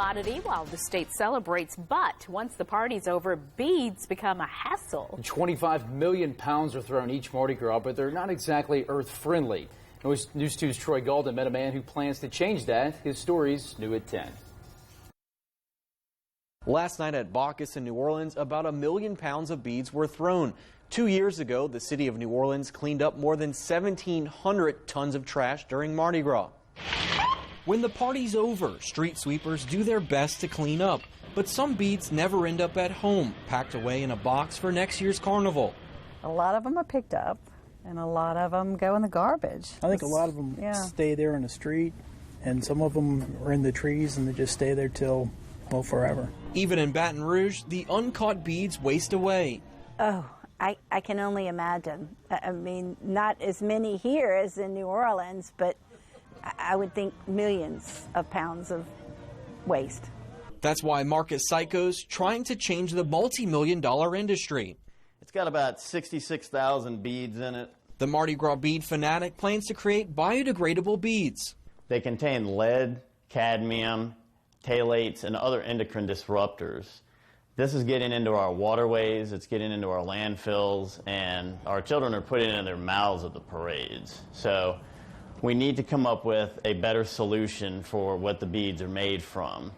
commodity while the state celebrates, but once the party's over, beads become a hassle. 25 million pounds are thrown each Mardi Gras, but they're not exactly earth-friendly. News 2's Troy Galden met a man who plans to change that. His story's new at 10. Last night at Bacchus in New Orleans, about 1 million pounds of beads were thrown. 2 years ago, the city of New Orleans cleaned up more than 1,700 tons of trash during Mardi Gras. When the party's over, street sweepers do their best to clean up, but some beads never end up at home, packed away in a box for next year's carnival. A lot of them are picked up, and a lot of them go in the garbage. I think a lot of them stay there in the street, and some of them are in the trees, and they just stay there till, well, forever. Even in Baton Rouge, the uncaught beads waste away. Oh, I can only imagine. I mean, not as many here as in New Orleans, but I would think millions of pounds of waste. That's why Marcus Psycho's trying to change the multi-million-dollar industry. It's got about 66,000 beads in it. The Mardi Gras bead fanatic plans to create biodegradable beads. They contain lead, cadmium, phthalates, and other endocrine disruptors. This is getting into our waterways, it's getting into our landfills, and our children are putting it in their mouths at the parades. So we need to come up with a better solution for what the beads are made from.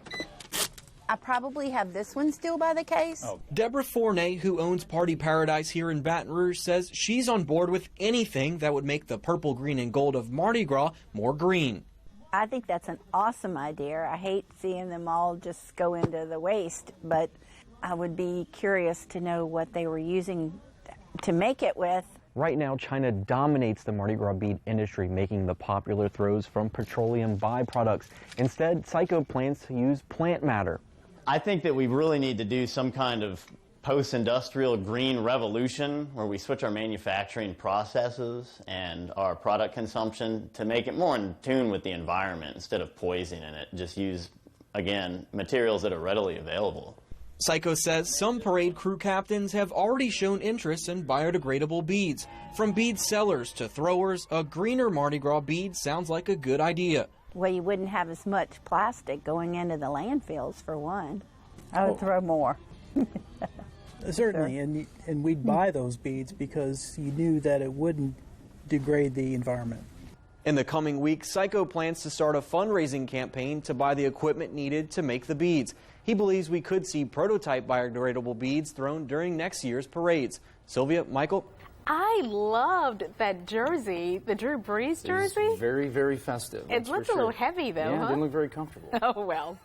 I probably have this one still by the case. Deborah Fournay, who owns Party Paradise here in Baton Rouge, says she's on board with anything that would make the purple, green, and gold of Mardi Gras more green. I think that's an awesome idea. I hate seeing them all just go into the waste, but I would be curious to know what they were using to make it with. Right now, China dominates the Mardi Gras bead industry, making the popular throws from petroleum byproducts. Instead, Psycho plans to use plant matter. I think that we really need to do some kind of post-industrial green revolution where we switch our manufacturing processes and our product consumption to make it more in tune with the environment instead of poisoning it. Just use, again, materials that are readily available. Psycho says some parade crew captains have already shown interest in biodegradable beads. From bead sellers to throwers, a greener Mardi Gras bead sounds like a good idea. Well, you wouldn't have as much plastic going into the landfills, for one. I would throw more. Certainly, and we'd buy those beads because you knew that it wouldn't degrade the environment. In the coming weeks, Psycho plans to start a fundraising campaign to buy the equipment needed to make the beads. He believes we could see prototype biodegradable beads thrown during next year's parades. Sylvia, Michael? I loved that jersey, the Drew Brees jersey. It's very, very festive. It looked a little heavy, though, Yeah, huh? it didn't look very comfortable. Oh, well.